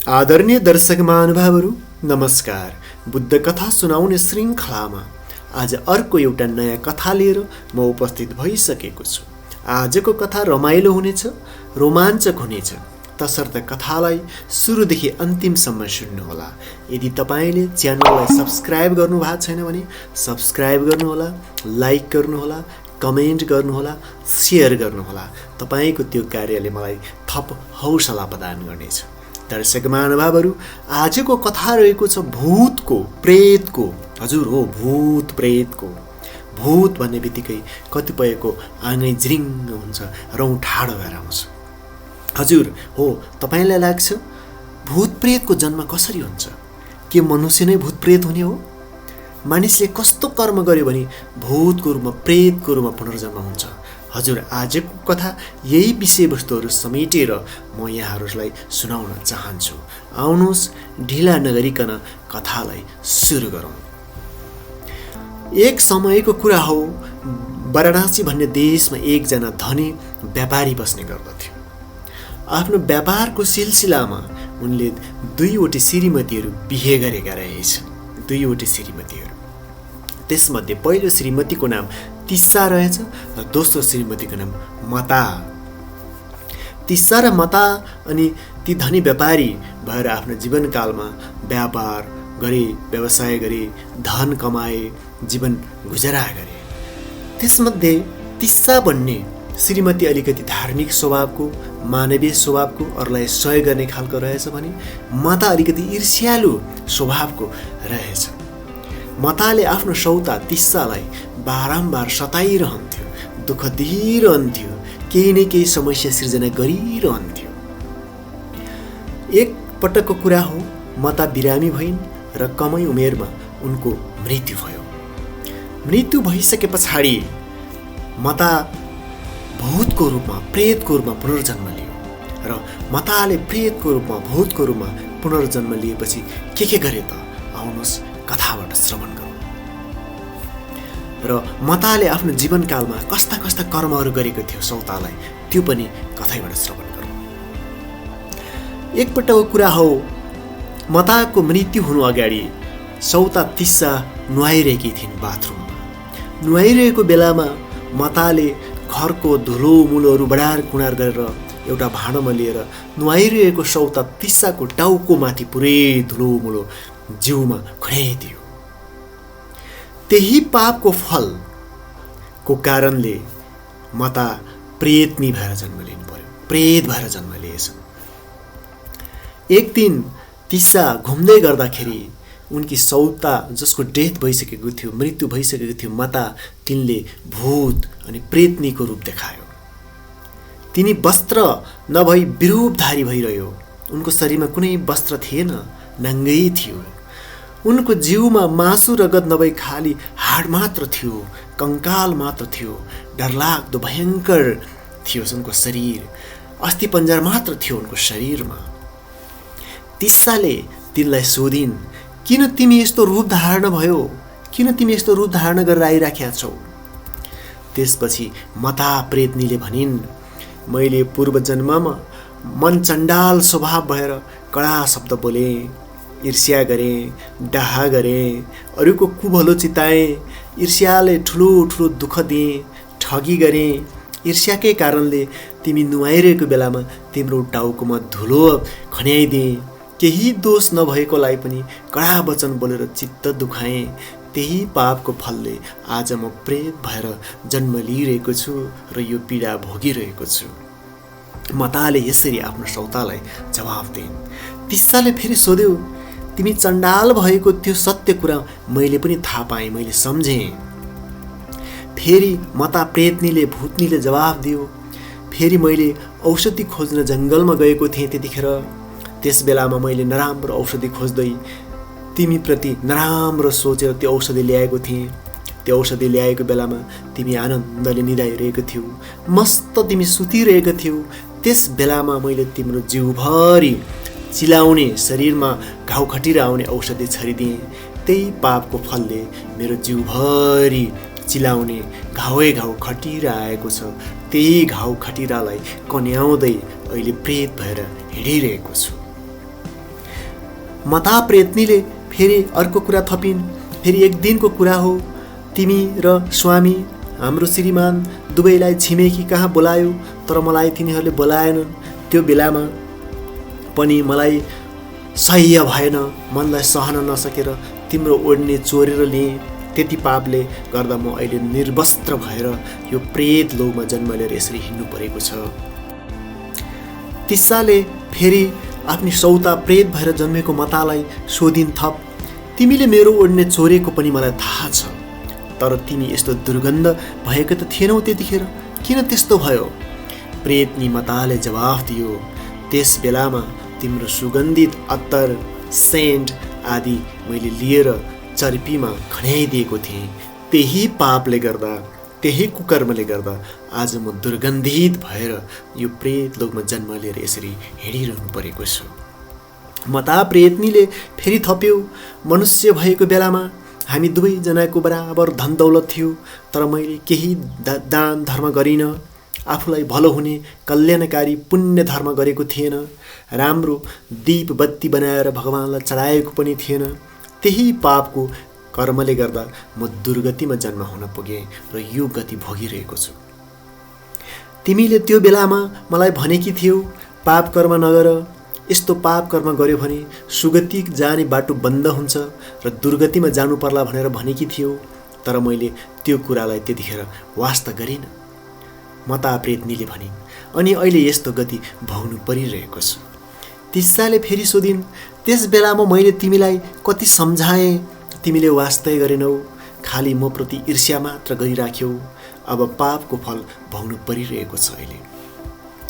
आदरणीय दर्शक महानुभावहरू नमस्कार। बुद्ध कथा सुनाउने श्रृङ्खलामा आज अर्को एउटा नयाँ कथा लिएर म उपस्थित भइसकेको छु। आजको कथा रमाइलो हुनेछ, रोमाञ्चक हुनेछ, तसर्थ कथालाई सुरुदेखि अन्तिमसम्म सुन्नुहोला। यदि तपाईँले च्यानललाई सब्स्क्राइब गर्नुभएको छैन भने सब्स्क्राइब गर्नुहोला, लाइक गर्नुहोला, कमेन्ट गर्नुहोला, सेयर गर्नुहोला। तपाईँको त्यो कार्यले मलाई थप हौसला प्रदान गर्नेछ। दर्शक महानुभावहरू, आजको कथा रहेको छ भूतको, प्रेतको। हजुर हो, भूत प्रेतको। भूत भन्ने बित्तिकै कतिपयको आँगै ज्रिङ्ग हुन्छ, रौँ ठाडो भएर आउँछ। हजुर हो, तपाईँलाई लाग्छ भूत प्रेतको जन्म कसरी हुन्छ? के मनुष्य नै भूत प्रेत हुने हो? मानिसले कस्तो कर्म गर्यो भने भूतको रूपमा, प्रेतको रूपमा पुनर्जन्म हुन्छ? हजुर, आजको कथा यही विषयवस्तुहरू समेटेर म यहाँहरूलाई सुनाउन चाहन्छु। आउनुहोस्, ढिला नगरिकन कथालाई सुरु गरौँ। एक समयको कुरा हो, वाराणसी भन्ने देशमा एकजना धनी व्यापारी बस्ने गर्दथ्यो। आफ्नो व्यापारको सिलसिलामा उनले दुईवटी श्रीमतीहरू बिहे गरेका रहेछन्। दुईवटी श्रीमतीहरू, त्यसमध्ये पहिलो श्रीमतीको नाम तिस्सा रहेछ र दोस्रो श्रीमतीको नाम मता। तिस्सा र मता अनि ती धनी व्यापारी भएर आफ्नो जीवनकालमा व्यापार गरे, व्यवसाय गरे, धन कमाए, जीवन गुजरा गरे। त्यसमध्ये तिस्सा भन्ने श्रीमती अलिकति धार्मिक स्वभावको, मानवीय स्वभावको, अरूलाई सहयोग गर्ने खालको रहेछ भने मता अलिकति ईर्ष्यालु स्वभावको रहेछ। मताले आफ्नो सौता तिस्सालाई बारम्बार सताइरहन्थ्यो, दुःख दिइरहन्थ्यो, केही न केही समस्या सिर्जना गरिरहन्थ्यो। एक पटकको कुरा हो, मता बिरामी भइन् र कमै उमेरमा उनको मृत्यु भयो। मृत्यु भइसके पछाडि मता भूतको रूपमा, प्रेतको रूपमा पुनर्जन्म लियो र मताले प्रेतको रूपमा, भूतको रूपमा पुनर्जन्म लिएपछि के गरे त? आउनुहोस्, कथाबाट श्रवण गरौँ। र मताले आफ्नो जीवनकालमा कस्ता कस्ता कर्महरू गरेको थियो सौतालाई, त्यो पनि कथाबाट श्रवण गरौँ। एकपटकको कुरा हो, मताको मृत्यु हुनु अगाडि सौता तिस्सा नुहाइरहेकी थिइन् बाथरुममा। नुहाइरहेको बेलामा मताले घरको धुलो मुलोहरू बढार कुँडार गरेर एउटा भाँडोमा लिएर नुहाइरहेको सौता तिस्साको टाउकोमाथि पुरै धुलो मुलो जिउमा खन्याइदियो। त्यही पापको फलको कारणले मता प्रेतनी भएर जन्म लिनु पर्यो, प्रेत भएर जन्म लिएछन्। एक दिन तिस्सा घुम्दै गर्दाखेरि उनकी सौता, जसको डेथ भइसकेको थियो, मृत्यु भइसकेको थियो, मता, तिनले भूत अनि प्रेतनीको रूप देखायो। तिनी वस्त्र नभई विरूपधारी भइरह्यो। उनको शरीरमा कुनै वस्त्र थिएन, नाङ्गै थियो। उनको जिउमा मासु रगत नभई खाली हाड मात्र थियो, कङ्काल मात्र थियो। डरलाग्दो भयङ्कर थियो उनको शरीर, अस्ति पन्जर मात्र थियो उनको शरीरमा। तिस्साले तिनलाई सोधिन्, किन तिमी यस्तो रूप धारण भयो? किन तिमी यस्तो रूप धारण गरेर आइराखेका छौ? त्यसपछि मता प्रेतनीले भनिन्, मैले पूर्व जन्ममा मन चण्डाल स्वभाव भएर कडा शब्द बोले, ईर्ष्या गरेँ, डाहा गरेँ, अरूको कुभलो चिताएँ, ईर्ष्याले ठुलो ठुलो दुःख दिएँ, ठगी गरेँ। ईर्ष्याकै कारणले तिमी नुहाइरहेको बेलामा तिम्रो टाउकोमा धुलो खन्याइदिएँ। केही दोष नभएकोलाई पनि कडा वचन बोलेर चित्त दुखाएँ। त्यही पापको फलले आज म प्रेत भएर जन्म लिइरहेको छु र यो पीडा भोगिरहेको छु। मताले यसरी आफ्नो सौतालाई जवाफ दिइन्। तिस्साले फेरि सोध्यो, तिमी चण्डाल भएको त्यो सत्य कुरा मैले पनि थाहा पाएँ, मैले सम्झेँ। फेरि मता प्रेतनीले, भूतनीले जवाफ दियो, फेरि मैले औषधि खोज्न जङ्गलमा गएको थिएँ। त्यतिखेर त्यस बेलामा मैले नराम्रो औषधि खोज्दै तिमीप्रति नराम्रो सोचेर त्यो औषधि ल्याएको थिएँ। त्यो औषधि ल्याएको बेलामा तिमी आनन्दले निदाइरहेको थियौ, मस्त तिमी सुतिरहेको थियौ। त्यस बेलामा मैले तिम्रो जिउभरि चिलाउने, शरीरमा घाउ खटिरा आउने औषधि छरिदिएँ। त्यही पापको फलले मेरो जिउभरि चिलाउने घाउै घाउ खटिरा आएको छ। त्यही घाउ खटिरालाई कन्याउँदै अहिले प्रेत भएर हिँडिरहेको छु। मता प्रेतनीले फेरि अर्को कुरा थपिन्, फेरि एक दिनको कुरा हो, तिमी र स्वामी हाम्रो श्रीमान दुवैलाई छिमेकी कहाँ बोलायो, तर मलाई तिनीहरूले बोलाएनन्। त्यो बेलामा पनि मलाई सह्य भएन, मनलाई सहन नसकेर तिम्रो ओढ्ने चोरेर लिएँ। त्यति पापले गर्दा म अहिले निर्वस्त्र भएर यो प्रेत लोकमा जन्म लिएर यसरी हिँड्नु परेको छ। तिस्साले फेरि आफ्नी सौता प्रेत भएर जन्मेको मतालाई सोधिन् थप, तिमीले मेरो ओढ्ने चोरेको पनि मलाई थाहा छ, तर तिमी यस्तो दुर्गन्ध भएको त थिएनौ त्यतिखेर, किन त्यस्तो भयो? प्रेतनी मताले जवाफ दियो, त्यस बेलामा तिम्रो सुगन्धित अत्तर, सेन्ट आदि मैले लिएर चर्पीमा खन्याइदिएको थिएँ। त्यही पापले गर्दा, त्यही कुकर्मले गर्दा आज म दुर्गन्धित भएर यो प्रेत लोकमा जन्म लिएर यसरी हिँडिरहनु परेको छु। मता प्रेतनीले फेरि थप्यो, मनुष्य भएको बेलामा हामी दुवैजनाको बराबर धन दौलत थियो, तर मैले केही दान धर्म गरिनँ, आफूलाई भलो हुने कल्याणकारी पुण्य धर्म गरेको थिएन, राम्रो दीप बत्ती बनाएर भगवानलाई चढाएको पनि थिएन। त्यही पापको कर्मले गर्दा म दुर्गतिमा जन्म हुन पुगेँ र यो गति भोगिरहेको छु। तिमीले त्यो बेलामा मलाई भनेकी थियौ, पाप कर्म नगर, यस्तो पाप कर्म गर्यो भने सुगति जाने बाटो बन्द हुन्छ र दुर्गतिमा जानु पर्ला भनेर भनेकी थियौ, तर मैले त्यो कुरालाई त्यतिखेर वास्ता गरिनँ। मता प्रेतनीले भनिन्, अनि अहिले यस्तो गति भोग्नु परिरहेको छु। तिस्साले फेरि सोधिन्, त्यस बेलामा मैले तिमीलाई कति सम्झाएँ, तिमीले वास्तै गरेनौ, खालि म प्रति ईर्ष्या मात्र गरिराख्यौ। अब पापको फल भोग्नु परिरहेको छ अहिले।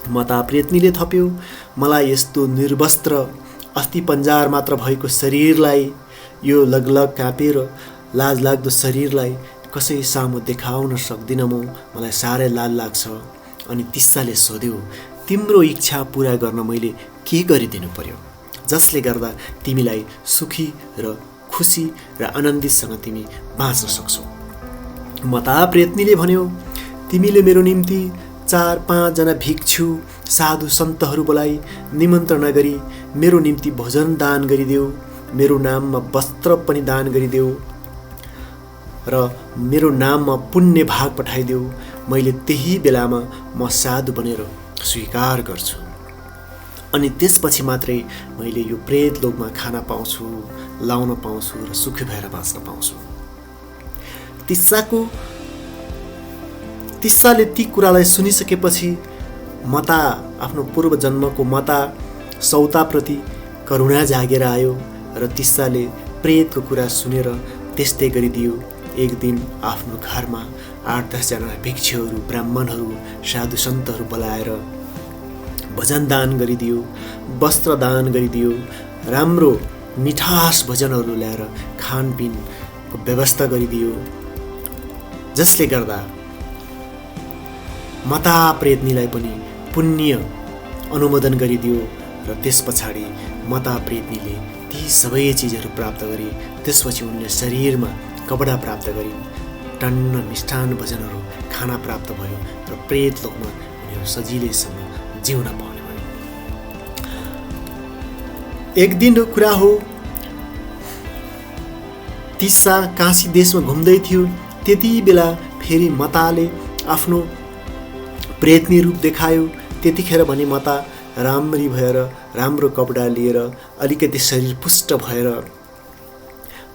मता प्रेतनीले थप्यो, मलाई यस्तो निर्वस्त्र अस्ति पन्जार मात्र भएको शरीरलाई, यो लगलग काँपेर लाज लाग्दो शरीरलाई कसै सामु देखाउन सक्दिनँ म, मलाई साह्रै लाज लाग्छ। अनि तिस्साले सोध्यो, तिम्रो इच्छा पुरा गर्न मैले के गरिदिनु पर्यो, जसले गर्दा तिमीलाई सुखी र खुसी र आनन्दितसँग तिमी बाँच्न सक्छौ? मता प्रेतनीले भन्यो, तिमीले मेरो निम्ति 4-5 जना भिक्षु साधु सन्तहरू बोलाई निमन्त्रणा गरी मेरो निम्ति भोजन दान गरिदेऊ, मेरो नाममा वस्त्र पनि दान गरिदेऊ र मेरो नाममा पुण्य भाग पठाइदेऊ। मैले त्यही बेलामा म साधु बनेर स्वीकार गर्छु, अनि त्यसपछि मात्रै मैले यो प्रेत लोकमा खान पाउँछु, लाउन पाउँछु र सुखी भएर बाँच्न पाउँछु। तिस्साले ती कुरालाई सुनिसकेपछि मता आफ्नो पूर्व जन्मको मता सौताप्रति करुणा जागेर आयो र तिस्साले प्रेतको कुरा सुनेर त्यस्तै गरिदियो। एक दिन आफ्नो घरमा 8-10 जना भिक्षुहरू, ब्राह्मणहरू, साधु सन्तहरू बोलाएर भजन दान गरिदियो, वस्त्र दान गरिदियो, राम्रो मिठास भोजनहरू ल्याएर खानपिनको व्यवस्था गरिदियो, जसले गर्दा मता प्रेतनीलाई पनि पुण्य अनुमोदन गरिदियो र त्यस पछाडि मता प्रेतनीले ती सबै चिजहरू प्राप्त गरे। त्यसपछि उनले शरीरमा कपडा प्राप्त गरिन्, टन्न मिष्ठान भोजनहरू खाना प्राप्त भयो र प्रेत लोकमा उनीहरू सजिलैसँग जिउन पाउने भयो। एक दिन कुरा हो, तिस्सा काशी देशमा घुम्दै थियो। त्यति बेला फेरि मताले आफ्नो प्रेतनी रूप देखायो। त्यतिखेर भने मता राम्ररी भएर राम्रो कपडा लिएर अलिकति शरीर पुष्ट भएर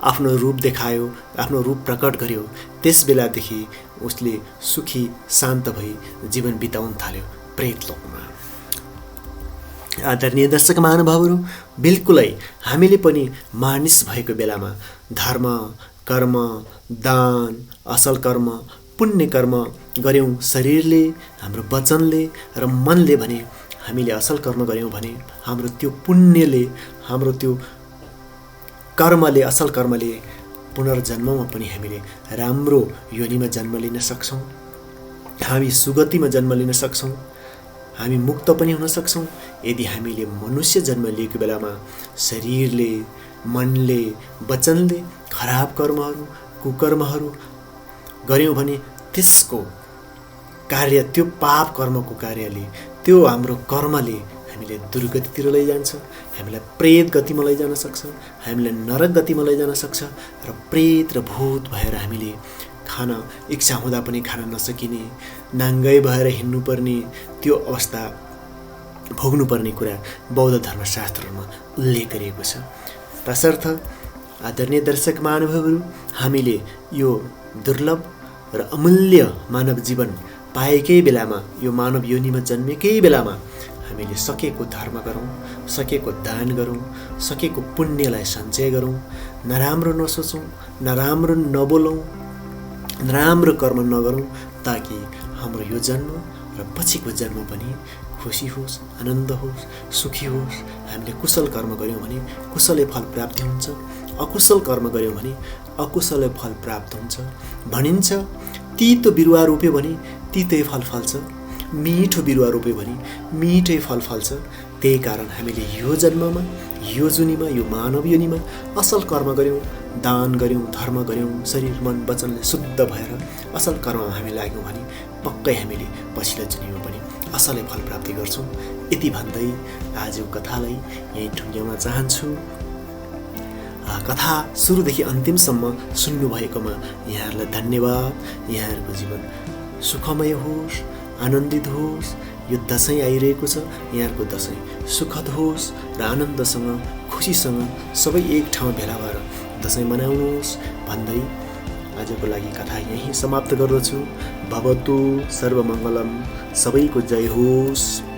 आफ्नो रूप देखायो, आफ्नो रूप प्रकट गर्यो। त्यस बेलादेखि उसले सुखी शान्त भई जीवन बिताउन थाल्यो प्रेत लोकमा। आदरणीय दर्शक महानुभावहरू, बिल्कुलै हामीले पनि मानिस भएको बेलामा धर्म, कर्म, दान, असल कर्म, पुण्य कर्म गर्यौँ शरीरले, हाम्रो वचनले र मनले भने हामीले असल कर्म गर्यौँ भने हाम्रो त्यो पुण्यले, हाम्रो त्यो कर्मले, असल कर्मले पुनर्जन्ममा पनि हामीले राम्रो योनिमा जन्म लिन सक्छौँ, हामी सुगतिमा जन्म लिन सक्छौँ, हामी मुक्त पनि हुन सक्छौँ। यदि हामीले मनुष्य जन्म लिएको बेलामा शरीरले, मनले, वचनले खराब कर्महरू, कुकर्महरू गर्यौँ भने त्यसको कार्य, त्यो पाप कर्मको कार्यले, त्यो हाम्रो कर्मले हामीले दुर्गतितिर लैजान्छ, हामीलाई प्रेत गतिमा लैजान सक्छ, हामीलाई नरक गतिमा लैजान सक्छ र प्रेत र भूत भएर हामीले खान इच्छा हुँदा पनि खान नसकिने, नाङ्गै भएर हिँड्नुपर्ने त्यो अवस्था भोग्नुपर्ने कुरा बौद्ध धर्मशास्त्रहरूमा उल्लेख गरिएको छ। तसर्थ आदरणीय दर्शक महानुभावहरू, हामीले यो दुर्लभ र अमूल्य मानव जीवन पाएकै बेलामा, यो मानव योनिमा जन्मेकै बेलामा हामीले सकेको धर्म गरौँ, सकेको दान गरौँ, सकेको पुण्यलाई सञ्चय गरौँ, नराम्रो नसोचौँ, नराम्रो नबोलौँ, नराम्रो कर्म नगरौँ, ताकि हाम्रो यो जन्म र पछिको जन्म पनि खुसी होस्, आनन्द होस्, सुखी होस्। हामीले कुशल कर्म गऱ्यौँ भने कुशलै फल प्राप्ति हुन्छ, अकुशल कर्म गऱ्यौँ भने अकुशलै फल प्राप्त हुन्छ। भनिन्छ तीतो बिरुवा रोप्यो भने तीतै फल फल्छ, मिठो बिरुवा रोप्यो भने मिठै फल फल्छ। त्यही कारण हामीले यो जन्ममा, यो जुनीमा, यो मानव योनिमा असल कर्म गऱ्यौँ, दान गऱ्यौँ, धर्म गऱ्यौँ, शरीर मन वचनले शुद्ध भएर असल कर्ममा हामी लाग्यौँ भने पक्कै हामीले पछिल्लो जुनीमा पनि असलै फल प्राप्ति गर्छौँ। यति भन्दै आजको कथालाई यहीँ टुङ्ग्याउन चाहन्छु। कथा सुरुदेखि अन्तिमसम्म सुन्नुभएकोमा यहाँहरूलाई धन्यवाद। यहाँहरूको जीवन सुखमय होस्, आनन्दित होस्। यो दसैँ आइरहेको छ, यहाँहरूको दसैँ सुखद होस् र आनन्दसँग, खुसीसँग सबै एक ठाउँ भेला भएर दसैँ मनाउनुहोस् भन्दै आजको लागि कथा यहीँ समाप्त गर्दछु। भवतु सर्वमङ्गलम। सबैको जय होस्।